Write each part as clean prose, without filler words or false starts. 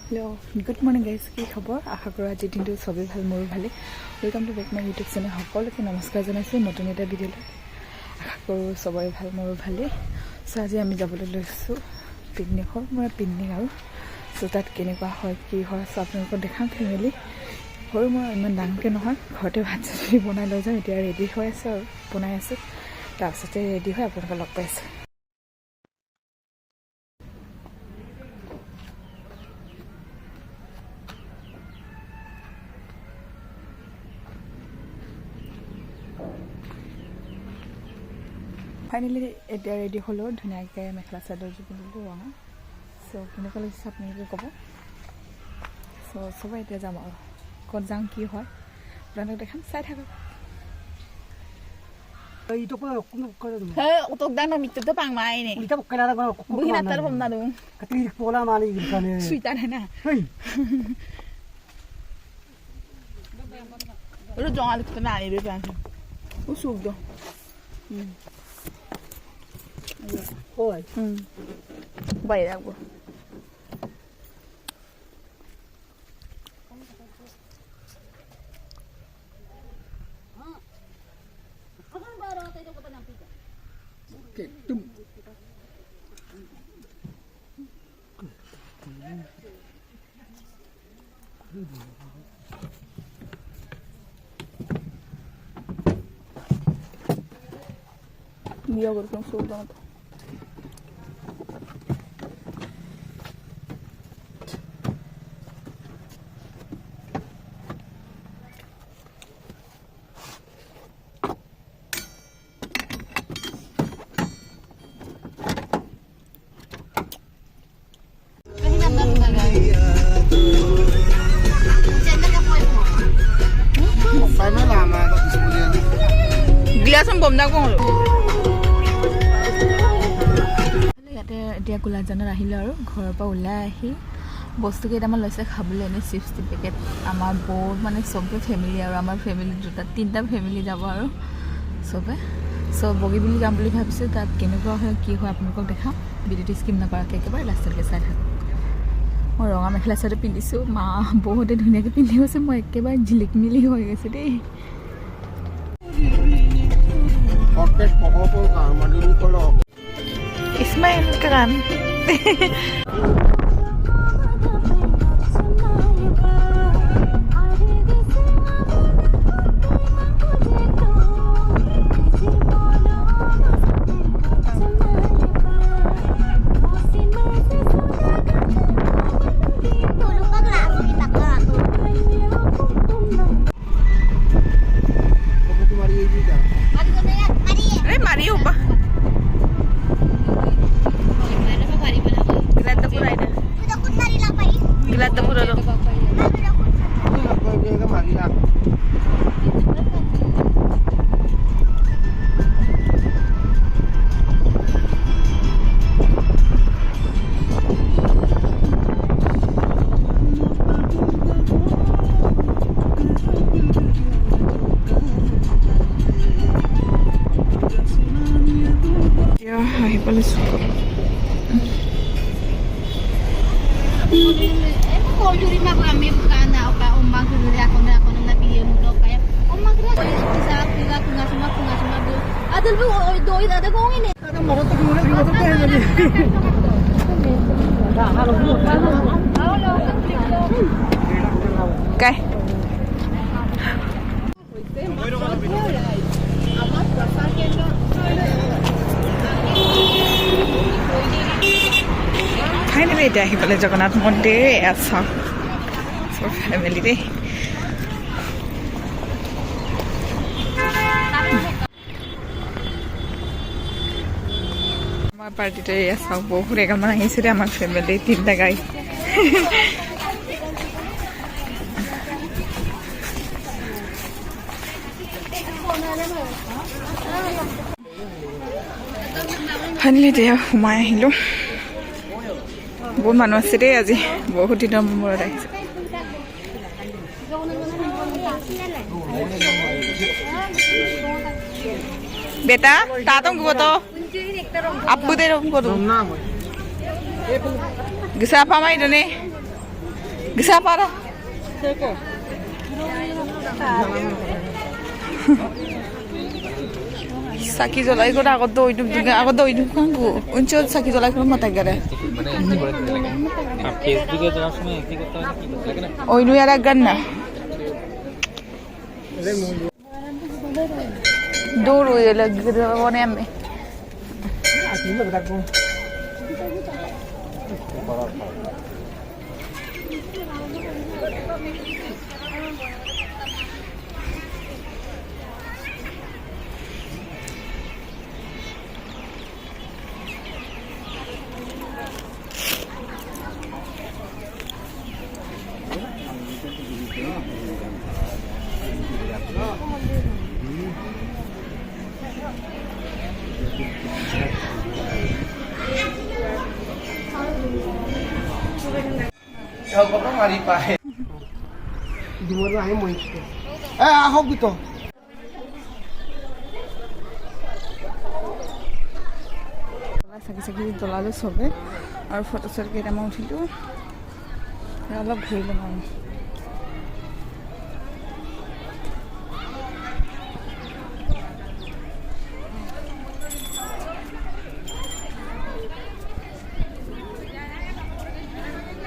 Hello good morning guys की खबर आशा करो आज दिन सबे ভাল मोर भाले welcome to back my YouTube channel सकलोके नमस्कार जानाइছো नतुन एटा भिडिओ आशा करो सबरे ভাল मोर भाले सो आज आमी जाबले लैसो पिकनिকৰ মই पिकनिक আৰু सो তাত কেনেকুৱা হয় কি হয় সব আপোনালোকক দেখাম ফ্যামিলি সৰু মই ইমান ডাঙৰকে নহয় ঘৰতে ভাত চাই বনাই লৈ যাম এতিয়া ৰেডি হৈ আছে আৰু বনাই আছে তাৰপিছতে ৰেডি হৈ আপোনালোকক লগ পাইছো फाइनली एटा रेडी हलो धुनियाके मेखला चादर जुबिलो रंग सो केनेका लैसे आपनालोके कब सो सब एटा जाम आरो कत जाम कि হয় আপোনালোক দেখাম চাই থাকক এই তো করে দম হে অতক দানা মিটতে পাংমাই নে এটা বকলা না বুহিনা তার বমনা দম কাটি পোলা মানি গিলখানে সুইতা না হেই ওরে জঙ্গাল তো না আইবে পান ও সুক দো ওই বাইরে রাখবো Dia berkong sudah. Gilasan bom na kong এতিয়া কোলাজানত আহিলে আৰু ঘৰৰ পৰা ওলাই আহি বস্তু কেইটামান লৈছে খাবলৈ এনে চিপছ পেকেট আমাৰ বহুত মানে সবে ফেমিলি আৰু আমাৰ ফেমিলি দুটা তিনটা ফেমিলি যাব আৰু সবে সব বগি বুলি যাম বুলি ভাবিছে তাত কেনেকুৱা হয় কি হয় আপোনালোকক দেখাম ভিডিঅ'টো স্কিপ নকৰাকৈ একেবাৰে লাষ্টলৈকে চাই থাকক মই ৰঙা মেখেলা চাদৰ পিন্ধিছোঁ মা বহুতে ধুনীয়াকৈ পিন্ধি গৈছে মই একেবাৰে ঝিলিক মিলি হৈ গৈছে দেই Ismail kan Mario ba Gelata pura lo. Ya, ahí pala suka. Kung terima kami bukan apa umat dari aku nang nabiyan mo kaya umat dari sa pila kunga suma do adal bu doi ada kong ini ada mo to mo ni mo to kaya ni Kay Finally, dia hidup di Jagannath Mandir, asal for family deh. আমার পার্টিতে asal বহু Regal মানে হিসেবে আমার family তিনটা গাই। Finally, dia humai hilo. বহুত মানুহ আছে দেই আজি বহুত দিনৰ মূৰত আহিছে বেটা তাতম গতো আপু দে রকম কত গিসা পামাই দনে Bisa para. Saki জ্বলাই করে আগত দই ডুব দুগে আগত দই ডুব কাঙ্গু উঞ্চ সাকি জ্বলাই করে মাথা গরে ফেসবুকে যাওয়ার সময় কি করতে হয় কি করতে লাগে না ওই নু আর গান না দূর হয়ে লাগে মনে আমি Asli lo kita kong. Di mana ayam mau itu? Ahok gitu. চাকি চাকি জ্বলালো চবে আৰু ফটো চটো কেইটামান উঠিলোঁ অলপ ঘূৰিলোঁ মানে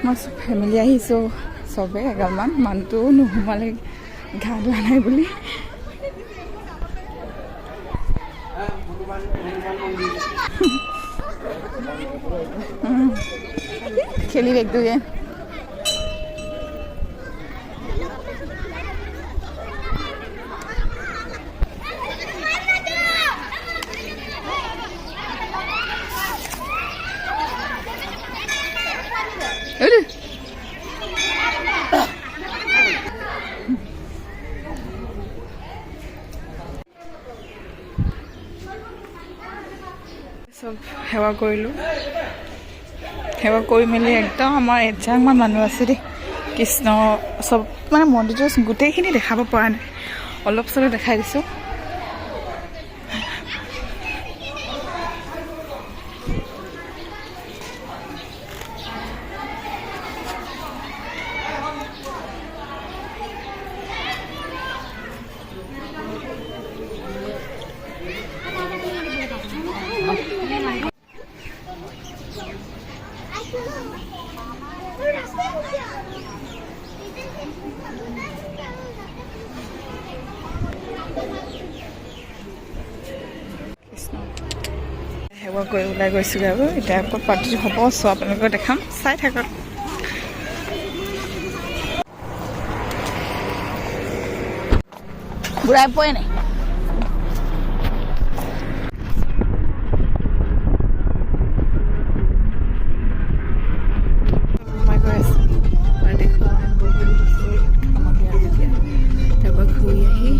মই ফেমিলি আহিছোঁ চবে এগালমান মানুহটো নোসোমালে ঘা ধোৱা নাই বুলি খেলি একদুয়ে চব সেৱা কৰিলোঁ সেৱা কৰি মেলি একদম আমাৰ এজাকমান মানুহ আছে দেই কৃষ্ণ চব মানে মন্দিৰটো গোটেইখিনি দেখাব পৰা নাই অলপ চলপ দেখাই দিছোঁ সেৱা কৰি ওলাই গৈছিলোঁ আৰু এতিয়া আকৌ পাৰ্টি হ'ব চ' আপোনালোকক দেখাম চাই থাকক বুঢ়াই পোৱাই নাই তাৰপৰা ঘূৰি আহি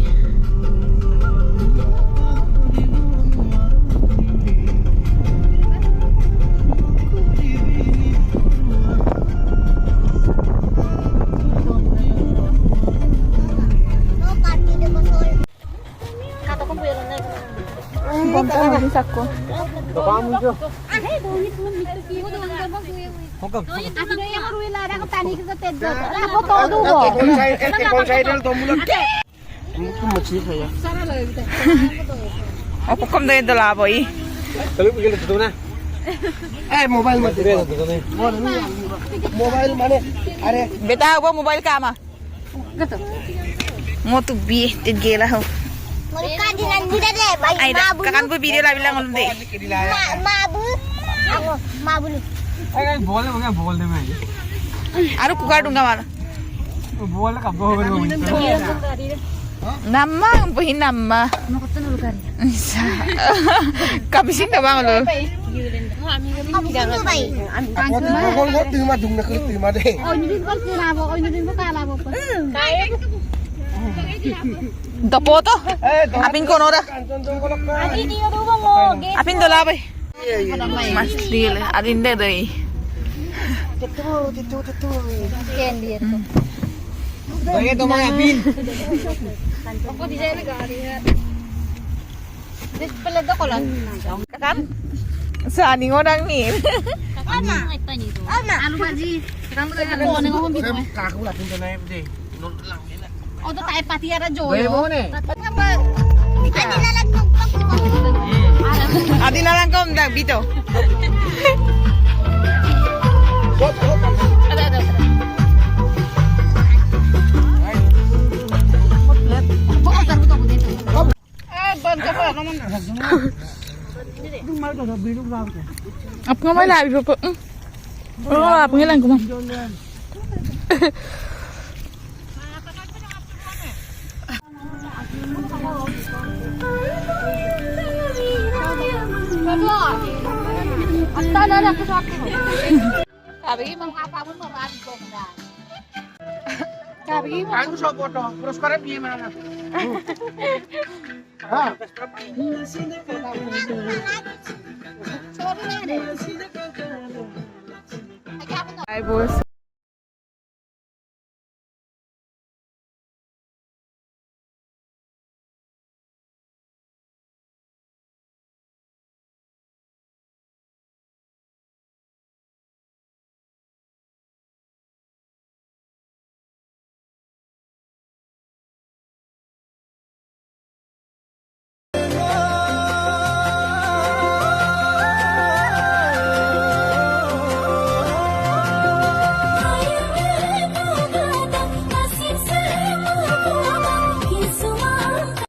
Sakko. Kamu jo. Machli saya. Apa kamu dari dalam apa ini? Kalau pergi ke sana. Mobile mati. Mobile mana? Are. Beta apa mobile kamu? Mau tu biar tergila ho. Mereka dinanti deh, baik Kakan pun video lah bilang deh. mabul. बोल हो गया बोल दे मैं Aru kukar dunga mana? बोल का बोल Nama buhin nama. Kabising na bang lo? बोल बोल terima dung nak terima deh Oh, ini kan kelabo, oh ini kan kelabo. Dopo to? Apin kono dah. Adi dia tu bang, Apin dola bay. Mas deal. Adin deh deh. Itu Ken dia tu. Bagi tu mana pin Apa di sana gari ya? Display tu kolan. Kakan? Saan orang ni? Ama. Alu bhaji. Ano nga kung bito eh. Kaku lah pintu naik deh. Nun lang ini. O to tayo pati ara joy. Boleh mau nih. Ani lalagnog pa ko. Adi na lang ko, Bito. Ada. Bukan taruh to dito. Apa nga may labi po? Oo, apa nga lang ko, ma'am. Asta na ko sa ako. Sabi mo apa mo marami ko na. Sabi mo Aku so foto. Terus sekarang gimana? Ah. sorry na rin. Ay, boss.